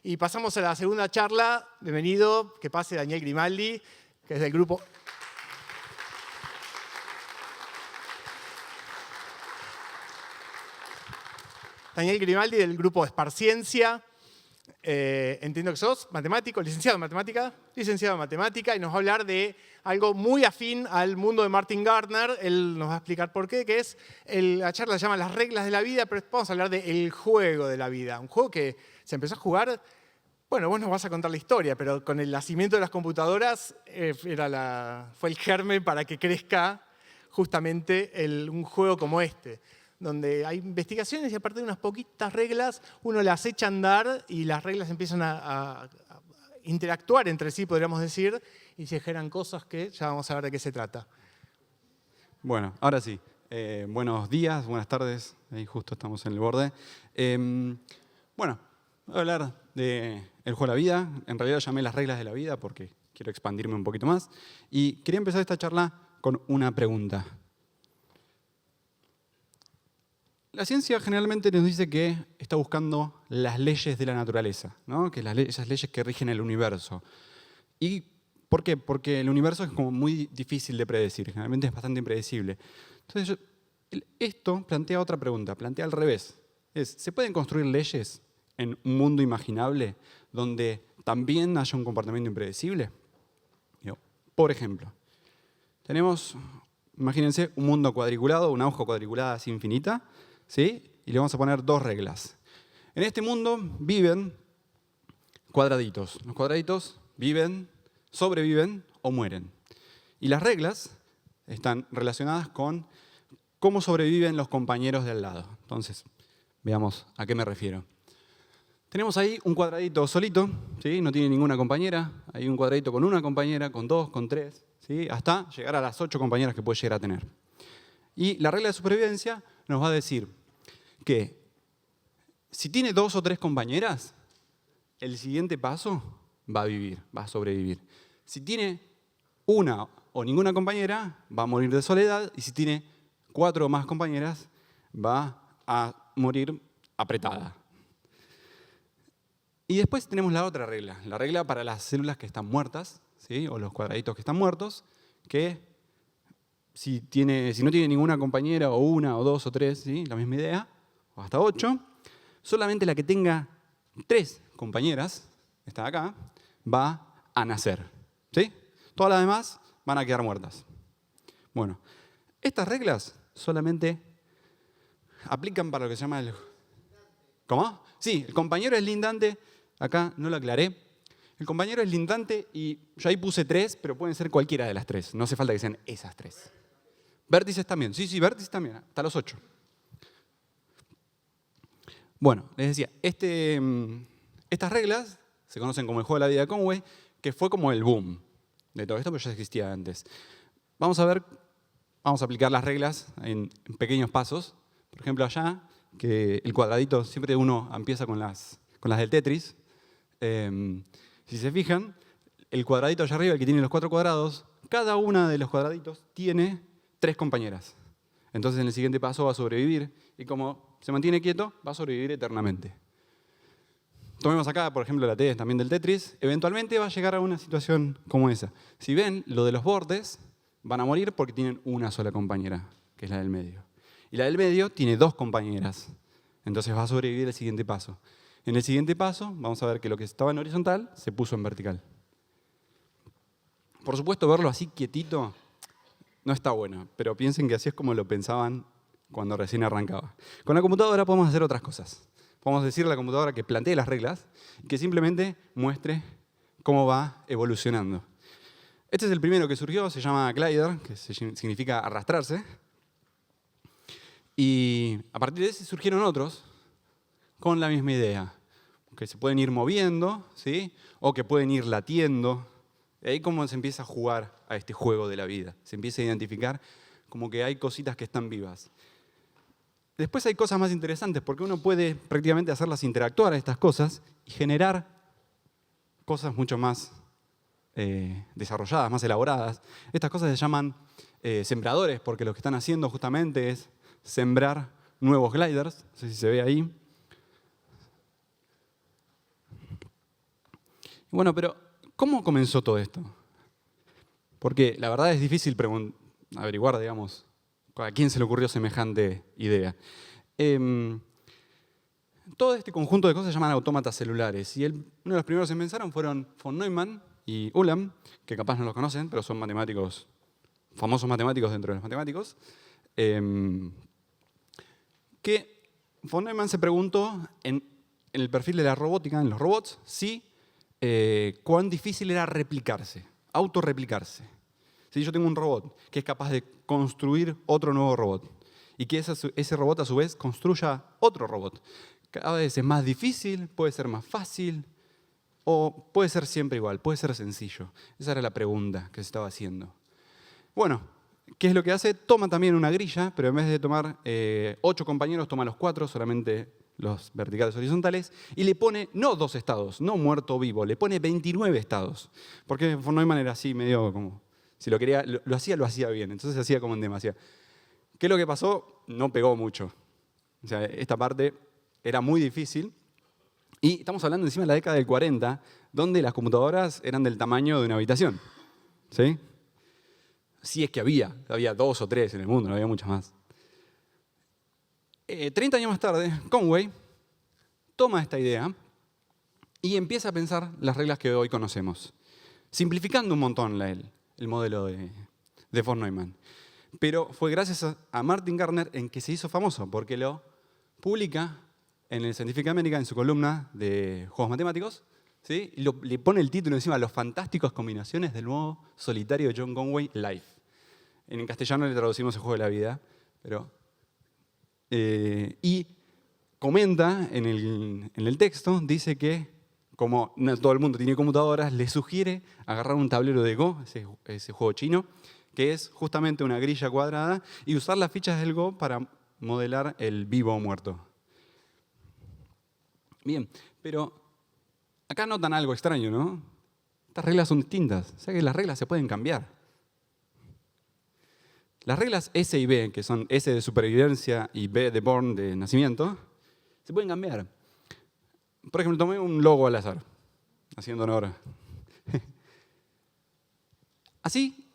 Y pasamos a la segunda charla. Bienvenido, que pase Daniel Grimaldi, que es del grupo... Daniel Grimaldi del grupo Sparciencia. Entiendo que sos matemático, licenciado en matemática. Licenciado en matemática y nos va a hablar de algo muy afín al mundo de Martin Gardner. Él nos va a explicar por qué, que es, la charla se llama Las reglas de la vida, pero vamos a hablar del juego de la vida. Un juego que se empezó a jugar, bueno, vos nos vas a contar la historia, pero con el nacimiento de las computadoras fue el germen para que crezca justamente un juego como este, donde hay investigaciones y a partir de unas poquitas reglas uno las echa a andar y las reglas empiezan a interactuar entre sí, podríamos decir, y se generan cosas que ya vamos a ver de qué se trata. Bueno, ahora sí. Buenos días, buenas tardes. Ahí justo estamos en el borde. Bueno, voy a hablar del juego de la vida. En realidad lo llamé las reglas de la vida porque quiero expandirme un poquito más. Y quería empezar esta charla con una pregunta. La ciencia generalmente nos dice que está buscando las leyes de la naturaleza, ¿no? Que esas leyes que rigen el universo. ¿Y por qué? Porque el universo es como muy difícil de predecir, generalmente es bastante impredecible. Entonces, esto plantea otra pregunta, plantea al revés. ¿Se pueden construir leyes en un mundo imaginable donde también haya un comportamiento impredecible? Por ejemplo, tenemos, imagínense, un mundo cuadriculado, una hoja cuadriculada así infinita, ¿sí? Y le vamos a poner dos reglas. En este mundo viven cuadraditos. Los cuadraditos sobreviven o mueren. Y las reglas están relacionadas con cómo sobreviven los compañeros de al lado. Entonces, veamos a qué me refiero. Tenemos ahí un cuadradito solito, ¿sí? No tiene ninguna compañera. Hay un cuadradito con una compañera, con dos, con tres, ¿sí? Hasta llegar a las 8 compañeras que puede llegar a tener. Y la regla de supervivencia nos va a decir que si tiene 2 o 3 compañeras, el siguiente paso va a vivir, va a sobrevivir. Si tiene una o ninguna compañera, va a morir de soledad. Y si tiene 4 o más compañeras, va a morir apretada. Y después tenemos la otra regla, la regla para las células que están muertas, ¿sí? O los cuadraditos que están muertos, que si no tiene ninguna compañera, o 1, o 2, o 3, ¿sí? La misma idea, o hasta 8, solamente la que tenga 3 compañeras, esta de acá, va a nacer, ¿sí? Todas las demás van a quedar muertas. Bueno, estas reglas solamente aplican para lo que se llama el... ¿Cómo? Sí, el compañero es lindante, acá no lo aclaré. El compañero es lindante y yo ahí puse 3, pero pueden ser cualquiera de las 3. No hace falta que sean esas 3. Vértices también, sí, vértices también, hasta los 8. Bueno, les decía, estas reglas se conocen como el juego de la vida de Conway, que fue como el boom de todo esto, pero ya existía antes. Vamos a aplicar las reglas en pequeños pasos. Por ejemplo, allá, que el cuadradito, siempre uno empieza con las del Tetris. Si se fijan, el cuadradito allá arriba, el que tiene los 4 cuadrados, cada uno de los cuadraditos tiene 3 compañeras. Entonces, en el siguiente paso va a sobrevivir. Y como se mantiene quieto, va a sobrevivir eternamente. Tomemos acá, por ejemplo, la T también del Tetris. Eventualmente va a llegar a una situación como esa. Si ven, lo de los bordes van a morir porque tienen una sola compañera, que es la del medio. Y la del medio tiene 2 compañeras. Entonces va a sobrevivir el siguiente paso. En el siguiente paso, vamos a ver que lo que estaba en horizontal se puso en vertical. Por supuesto, verlo así quietito no está bueno, pero piensen que así es como lo pensaban cuando recién arrancaba. Con la computadora podemos hacer otras cosas. Podemos decirle a la computadora que plantee las reglas y que simplemente muestre cómo va evolucionando. Este es el primero que surgió, se llama glider, que significa arrastrarse. Y a partir de ese surgieron otros con la misma idea, que se pueden ir moviendo, ¿sí? O que pueden ir latiendo. Y ahí como se empieza a jugar a este juego de la vida. Se empieza a identificar como que hay cositas que están vivas. Después hay cosas más interesantes, porque uno puede prácticamente hacerlas interactuar a estas cosas y generar cosas mucho más desarrolladas, más elaboradas. Estas cosas se llaman sembradores, porque lo que están haciendo justamente es sembrar nuevos gliders. No sé si se ve ahí. Bueno, pero ¿cómo comenzó todo esto? Porque la verdad es difícil averiguar, digamos, a quién se le ocurrió semejante idea. Todo este conjunto de cosas se llaman autómatas celulares. Y uno de los primeros que pensaron fueron von Neumann y Ulam, que capaz no los conocen, pero son matemáticos, famosos matemáticos dentro de los matemáticos. Que von Neumann se preguntó en el perfil de la robótica, en los robots, cuán difícil era replicarse, autorreplicarse. Si yo tengo un robot que es capaz de construir otro nuevo robot y que ese robot a su vez construya otro robot, cada vez es más difícil, puede ser más fácil o puede ser siempre igual, puede ser sencillo. Esa era la pregunta que se estaba haciendo. Bueno, ¿qué es lo que hace? Toma también una grilla, pero en vez de tomar 8 compañeros, toma los 4, solamente los verticales horizontales, y le pone no 2 estados, no muerto o vivo, le pone 29 estados. Porque von Neumann era así, medio como, si lo quería, lo hacía bien, entonces se hacía como en demasía. ¿Qué es lo que pasó? No pegó mucho. O sea, esta parte era muy difícil. Y estamos hablando encima de la década del 40, donde las computadoras eran del tamaño de una habitación. ¿Sí? Si es que había 2 o 3 en el mundo, no había muchas más. 30 años más tarde, Conway toma esta idea y empieza a pensar las reglas que hoy conocemos, simplificando un montón el modelo de von Neumann. Pero fue gracias a Martin Gardner en que se hizo famoso, porque lo publica en el Scientific American, en su columna de juegos matemáticos, ¿sí? Y le pone el título encima, Las fantásticas combinaciones del nuevo solitario de John Conway, Life. En castellano le traducimos El juego de la vida, pero... y comenta en el texto, dice que como no todo el mundo tiene computadoras, le sugiere agarrar un tablero de Go, ese juego chino, que es justamente una grilla cuadrada, y usar las fichas del Go para modelar el vivo o muerto. Bien, pero acá notan algo extraño, ¿no? Estas reglas son distintas, o sea que las reglas se pueden cambiar. Las reglas S y B, que son S de supervivencia y B de born, de nacimiento, se pueden cambiar. Por ejemplo, tomé un logo al azar, haciendo honor. Así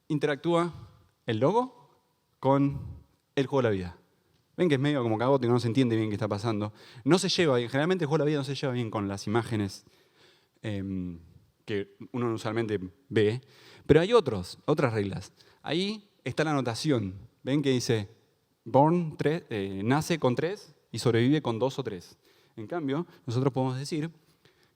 interactúa el logo con el juego de la vida. Ven que es medio como caótico, no se entiende bien qué está pasando. No se lleva bien, generalmente el juego de la vida no se lleva bien con las imágenes que uno usualmente ve, pero hay otras reglas. Ahí está la anotación. Ven que dice, born nace con 3 y sobrevive con 2 o 3. En cambio, nosotros podemos decir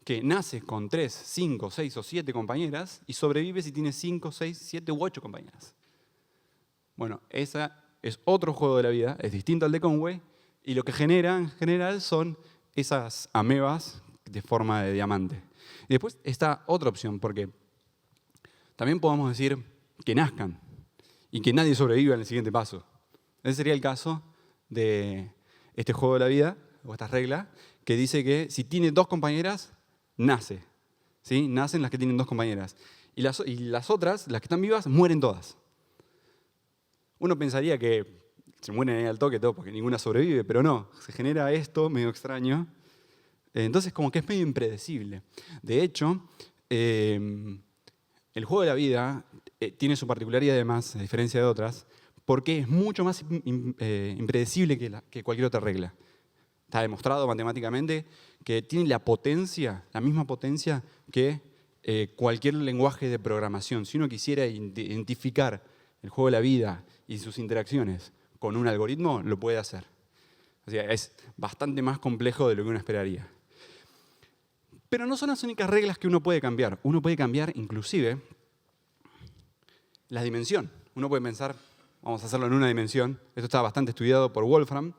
que nace con 3, 5, 6 o 7 compañeras y sobrevive si tiene 5, 6, 7 u 8 compañeras. Bueno, esa es otro juego de la vida, es distinto al de Conway, y lo que genera en general son esas amebas de forma de diamante. Y después está otra opción, porque también podemos decir que nazcan y que nadie sobreviva en el siguiente paso. Ese sería el caso de este juego de la vida, o esta regla, que dice que si tiene 2 compañeras, nace. ¿Sí? Nacen las que tienen 2 compañeras. Y las otras, las que están vivas, mueren todas. Uno pensaría que se mueren ahí al toque todo porque ninguna sobrevive, pero no, se genera esto medio extraño. Entonces como que es medio impredecible. De hecho, el juego de la vida tiene su particularidad además, a diferencia de otras, porque es mucho más impredecible que cualquier otra regla. Está demostrado matemáticamente que tiene la misma potencia que cualquier lenguaje de programación. Si uno quisiera identificar el juego de la vida y sus interacciones con un algoritmo, lo puede hacer. O sea, es bastante más complejo de lo que uno esperaría. Pero no son las únicas reglas que uno puede cambiar. Uno puede cambiar inclusive la dimensión. Uno puede pensar, vamos a hacerlo en una dimensión. Esto está bastante estudiado por Wolfram,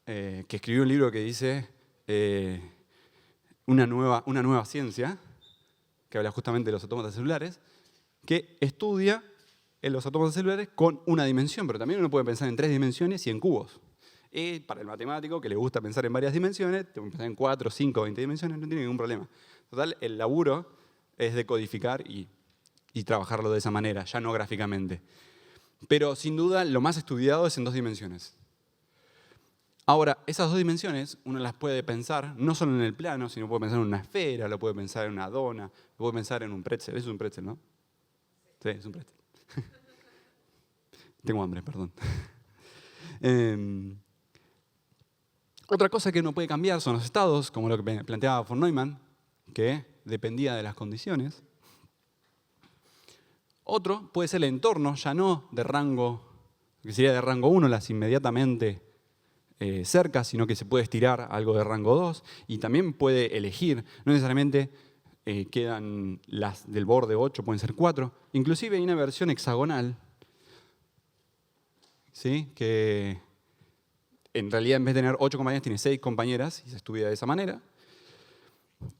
que escribió un libro que dice una nueva ciencia, que habla justamente de los autómatas celulares, que estudia en los autómatas celulares con una dimensión, pero también uno puede pensar en 3 dimensiones y en cubos. Y para el matemático, que le gusta pensar en varias dimensiones, te puede pensar en 4, 5, 20 dimensiones, no tiene ningún problema. Total, el laburo es decodificar y trabajarlo de esa manera, ya no gráficamente. Pero sin duda, lo más estudiado es en 2 dimensiones. Ahora, esas dos dimensiones uno las puede pensar no solo en el plano, sino puede pensar en una esfera, lo puede pensar en una dona, lo puede pensar en un pretzel. Eso es un pretzel, ¿no? Sí, es un pretzel. Tengo hambre, perdón. Otra cosa que uno puede cambiar son los estados, como lo que planteaba von Neumann, que dependía de las condiciones. Otro puede ser el entorno, ya no de rango, que sería de rango 1, las inmediatamente cerca, sino que se puede estirar a algo de rango 2 y también puede elegir, no necesariamente quedan las del borde 8, pueden ser 4. Inclusive hay una versión hexagonal, ¿sí? Que en realidad en vez de tener 8 compañeras tiene 6 compañeras y se estudia de esa manera.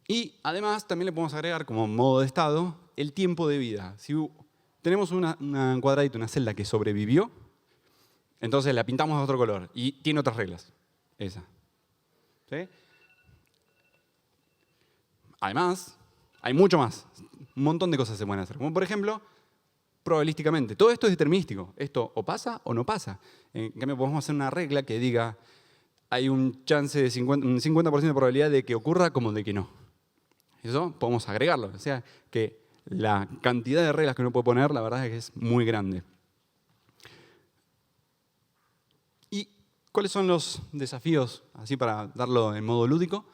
Y además también le podemos agregar como modo de estado el tiempo de vida. Si tenemos un cuadradito, una celda que sobrevivió, entonces la pintamos de otro color y tiene otras reglas. Esa. ¿Sí? Además, hay mucho más. Un montón de cosas se pueden hacer. Como por ejemplo, probabilísticamente. Todo esto es determinístico. Esto o pasa o no pasa. En cambio, podemos hacer una regla que diga hay un chance de un 50% de probabilidad de que ocurra como de que no. Eso podemos agregarlo. O sea, que la cantidad de reglas que uno puede poner, la verdad es que es muy grande. ¿Y cuáles son los desafíos, así para darlo en modo lúdico?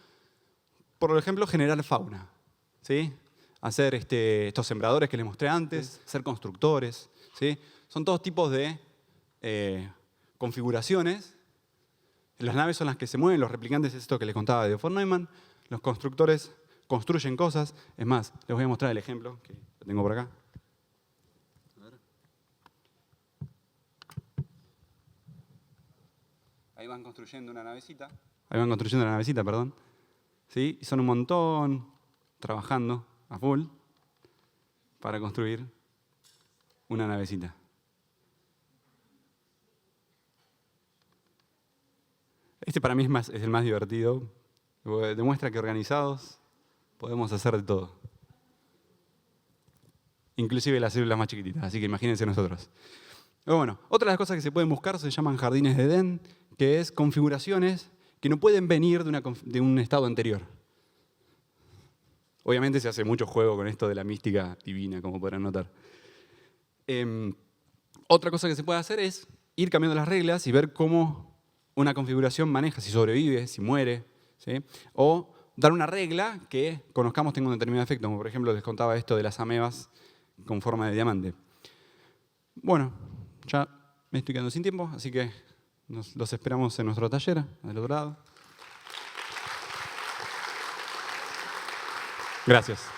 Por ejemplo, generar fauna. ¿Sí? Hacer estos sembradores que les mostré antes, ser constructores. ¿Sí? Son todos tipos de configuraciones. Las naves son las que se mueven, los replicantes es esto que les contaba de von Neumann. Los constructores construyen cosas. Es más, les voy a mostrar el ejemplo, que lo tengo por acá. Ahí van construyendo una navecita. Perdón. ¿Sí? Y son un montón trabajando a full para construir una navecita. Este para mí es el más divertido. Demuestra que organizados podemos hacer de todo. Inclusive las células más chiquititas, así que imagínense nosotros. Pero bueno, otra de las cosas que se pueden buscar se llaman jardines de Edén, que es configuraciones que no pueden venir de un estado anterior. Obviamente se hace mucho juego con esto de la mística divina, como podrán notar. Otra cosa que se puede hacer es ir cambiando las reglas y ver cómo una configuración maneja, si sobrevive, si muere, ¿sí? O dar una regla que conozcamos tenga un determinado efecto, como por ejemplo les contaba esto de las amebas con forma de diamante. Bueno, ya me estoy quedando sin tiempo, así que los esperamos en nuestro taller, del otro lado. Gracias.